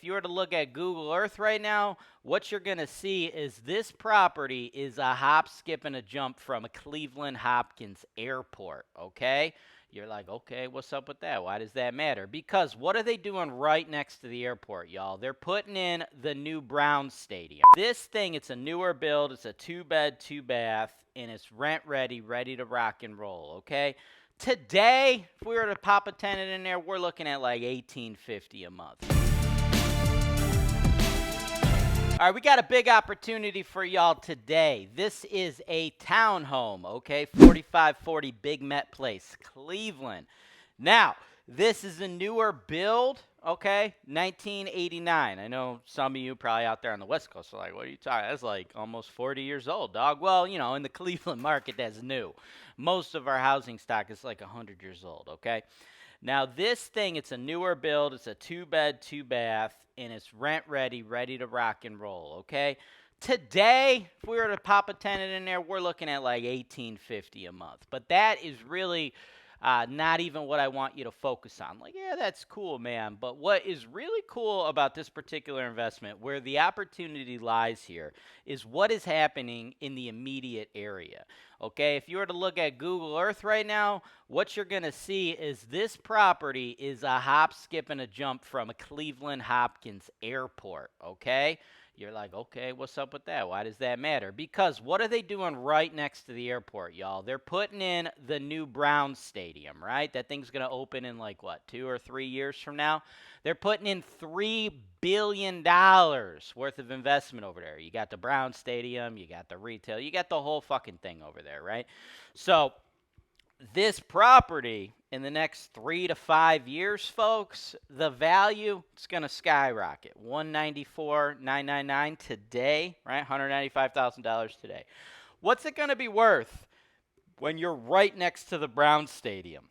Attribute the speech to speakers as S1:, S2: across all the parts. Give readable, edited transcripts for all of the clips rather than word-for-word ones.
S1: If you were to look at Google Earth right now, what you're going to see is this property is a hop, skip, and a jump from Cleveland Hopkins Airport, okay? You're like, okay, what's up with that? Why does that matter? Because what are they doing right next to the airport, y'all? They're putting in the new Browns Stadium. This thing, it's a newer build. It's a 2-bed, 2-bath, and it's rent ready, ready to rock and roll, okay? Today, if we were to pop a tenant in there, we're looking at like $1,850 a month. All right, we got a big opportunity for y'all today. This is a townhome, okay? 4540 Big Met Place, Cleveland. Now, this is a newer build, okay? 1989. I know some of you probably out there on the West Coast are like, what are you talking? That's like almost 40 years old, dog. Well, you know, in the Cleveland market, that's new. Most of our housing stock is like 100 years old, okay? Now, this thing, it's a newer build. It's a 2-bed, 2-bath, and it's rent ready, ready to rock and roll, okay? Today, if we were to pop a tenant in there, we're looking at like $1,850 a month. But that is really not even what I want you to focus on. Like, yeah, that's cool, man. But what is really cool about this particular investment, where the opportunity lies here, is what is happening in the immediate area. Okay, if you were to look at Google Earth right now, what you're going to see is this property is a hop, skip, and a jump from Cleveland Hopkins Airport, okay? You're like, okay, what's up with that? Why does that matter? Because what are they doing right next to the airport, y'all? They're putting in the new Browns Stadium, right? That thing's going to open in like, what, 2 or 3 years from now? They're putting in $3 billion worth of investment over there. You got the Browns Stadium, you got the retail, you got the whole fucking thing over there, right? So this property in the next 3 to 5 years, folks, the value, it's going to skyrocket. $194,999 today, right? $195,000 today. What's it going to be worth when you're right next to the Browns Stadium?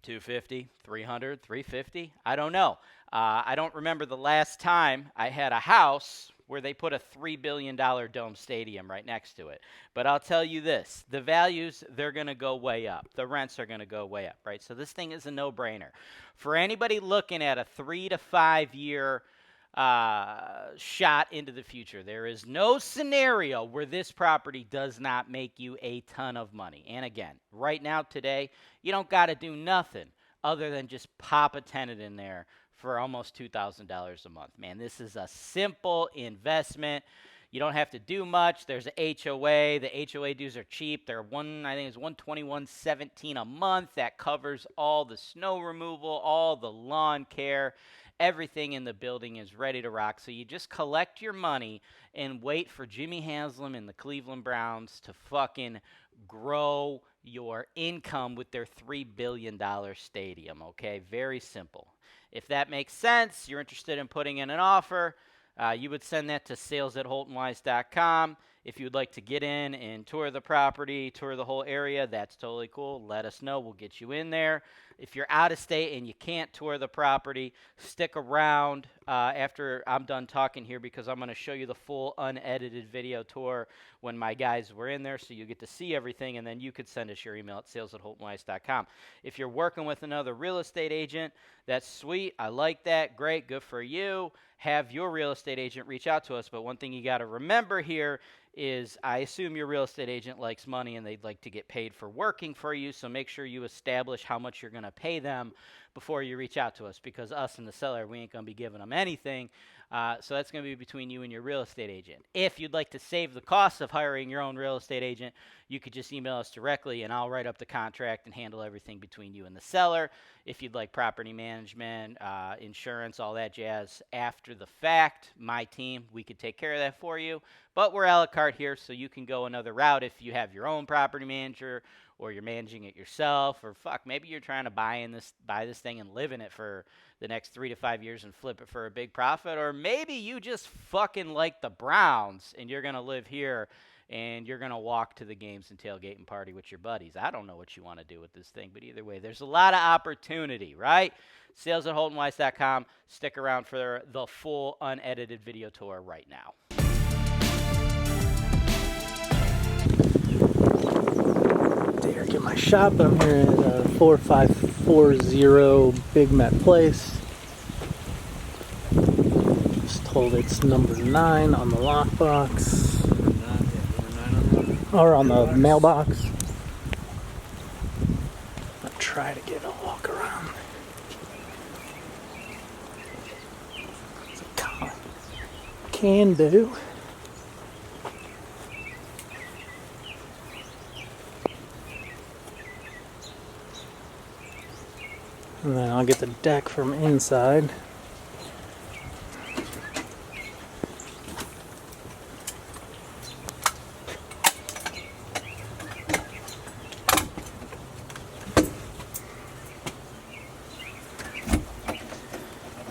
S1: 250, 300, 350? I don't know. I don't remember the last time I had a house where they put a $3 billion dome stadium right next to it. But I'll tell you this, the values, they're going to go way up. The rents are going to go way up, right? So this thing is a no-brainer. For anybody looking at a 3 to 5 year shot into the future, there is no scenario where this property does not make you a ton of money. And again, right now, today, you don't got to do nothing other than just pop a tenant in there for almost $2,000 a month. Man, this is a simple investment. You don't have to do much. There's a HOA. The HOA dues are cheap. They're I think it's $121.17 a month. That covers all the snow removal, all the lawn care. Everything in the building is ready to rock. So you just collect your money and wait for Jimmy Haslam and the Cleveland Browns to fucking grow your income with their $3 billion stadium, okay? Very simple. If that makes sense, you're interested in putting in an offer, you would send that to sales@holtonwise.com. If you'd like to get in and tour the property, tour the whole area, that's totally cool. Let us know. We'll get you in there. If you're out of state and you can't tour the property, stick around after I'm done talking here, because I'm going to show you the full unedited video tour when my guys were in there, so you get to see everything, and then you could send us your email at sales@holtonwise.com. If you're working with another real estate agent, that's sweet. I like that. Great. Good for you. Have your real estate agent reach out to us. But one thing you got to remember here is, I assume your real estate agent likes money and they'd like to get paid for working for you, so make sure you establish how much you're going to pay them before you reach out to us, because us and the seller, we ain't going to be giving them anything. So that's going to be between you and your real estate agent. If you'd like to save the cost of hiring your own real estate agent, you could just email us directly, and I'll write up the contract and handle everything between you and the seller. If you'd like property management, insurance, all that jazz after the fact, my team, we could take care of that for you. But we're a la carte here, so you can go another route if you have your own property manager, or you're managing it yourself, or maybe you're trying to buy this thing and live in it for the next 3 to 5 years and flip it for a big profit, or maybe you just fucking like the Browns and you're going to live here and you're going to walk to the games and tailgate and party with your buddies. I don't know what you want to do with this thing, but either way, there's a lot of opportunity, right? Sales@holtonwise.com. Stick around for the full unedited video tour right now.
S2: Dare get my shop. I'm here at 4540 Big Met Place. told it's number 9 on the lockbox.
S3: Number 9
S2: Or on the mailbox. I'll try to get a walk around. Can do. And then I'll get the deck from inside.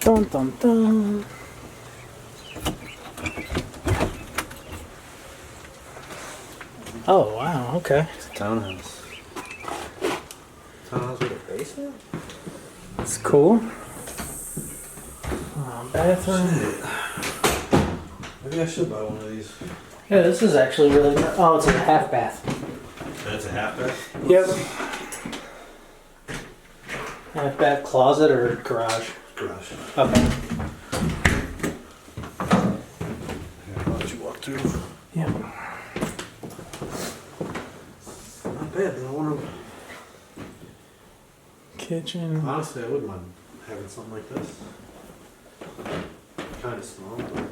S2: Dun dun dun. Oh wow, okay.
S3: It's a townhouse. Townhouse with a basement?
S2: It's cool. Bathroom.
S3: Maybe I should buy one of these.
S2: Yeah, this is actually really good. Oh, it's a half bath.
S3: That's a half bath?
S2: Yep. Half bath closet or garage?
S3: Garage.
S2: Okay.
S3: Yeah, I'll let you walk through.
S2: Yeah.
S3: Not bad, but I want to.
S2: Kitchen.
S3: Honestly, I wouldn't mind having something like this. Kind of small, but.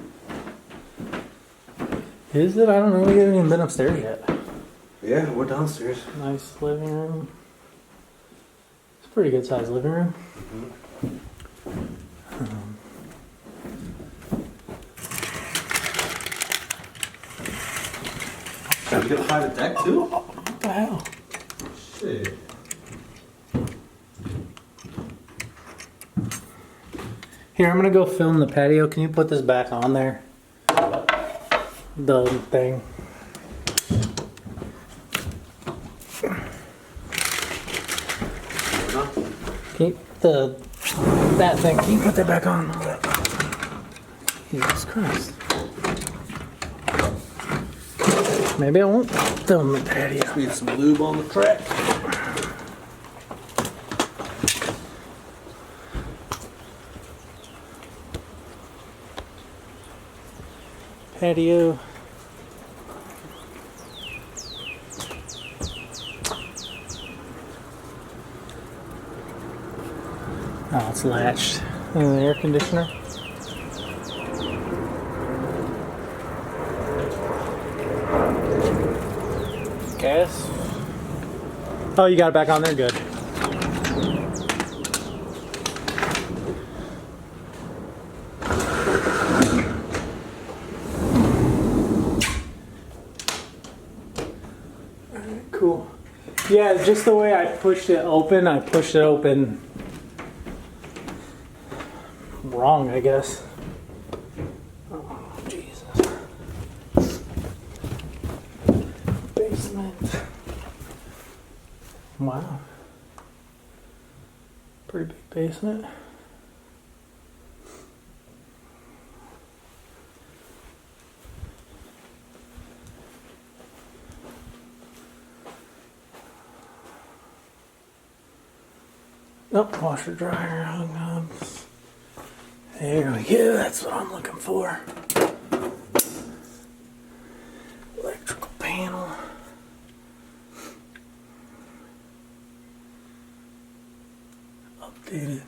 S2: Is it? I don't know. We haven't even been upstairs yet.
S3: Yeah, we're downstairs.
S2: Nice living room. It's a pretty good sized living room.
S3: You got a private deck too?
S2: What the hell?
S3: Shit.
S2: Here, I'm gonna go film the patio. Can you put this back on there? The thing. Keep that thing. Can you put that back on? Jesus Christ. Maybe I won't film the patio.
S3: Need some lube on the track.
S2: Patio. Oh, it's latched. And the air conditioner. Gas. Oh, you got it back on there? Good. Alright, cool. Yeah, just the way I pushed it open wrong, I guess. Oh, Jesus. Basement. Wow. Pretty big basement. Oh, washer dryer hung up. There we go, that's what I'm looking for. Electrical panel. Updated.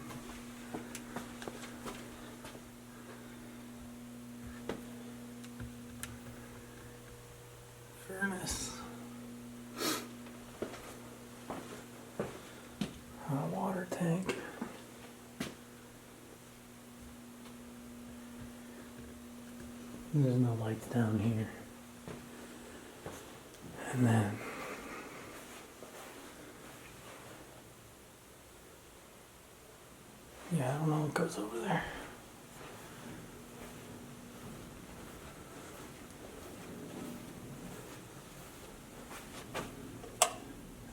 S2: Furnace. Hot water tank. There's no lights down here. And then yeah, I don't know what goes over there.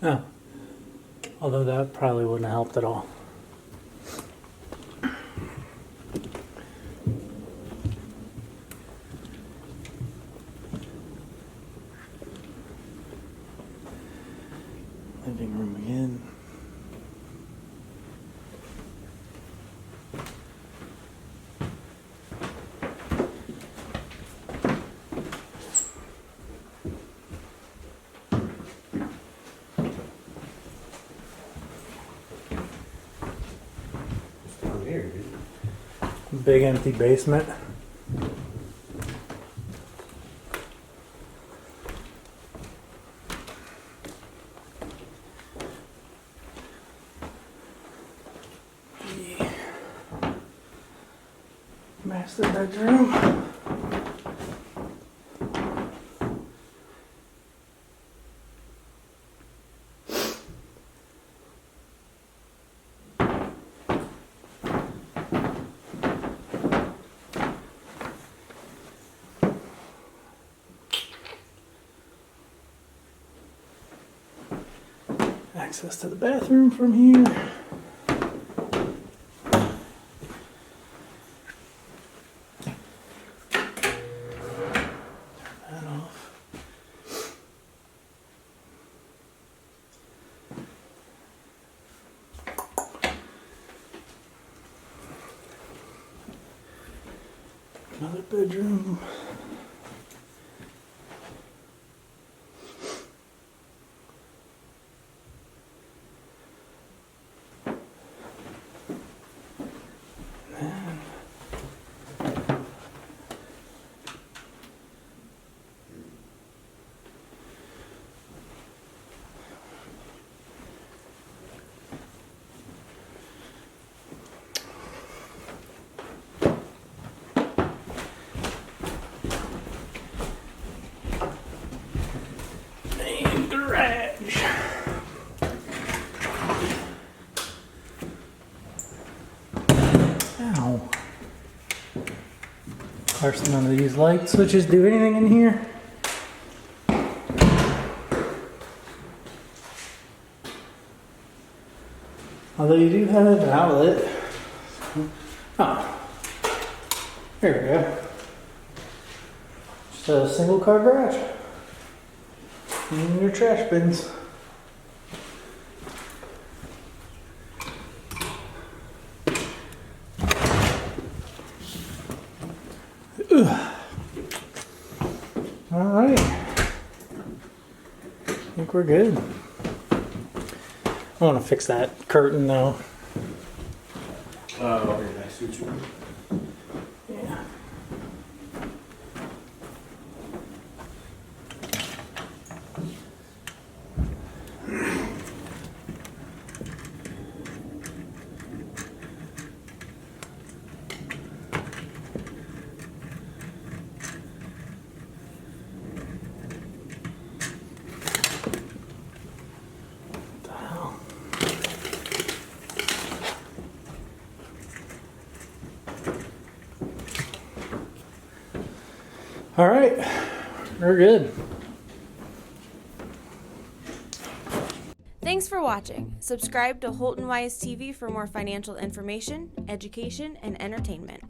S2: Oh. Although that probably wouldn't have helped at all. Living room again. big empty basement. Master bedroom. Access to the bathroom from here. That off. Another bedroom. And garage. Ow. Of course, none of these light switches do anything in here. Although you do have an outlet. Oh. There we go. Just a single car garage. And your trash bins. Alright. I think we're good. I want to fix that curtain though.
S3: Okay, I see what you mean.
S2: Yeah. What the hell? All right, we're good.
S4: Thanks for watching. Subscribe to Holton Wise TV for more financial information, education, and entertainment.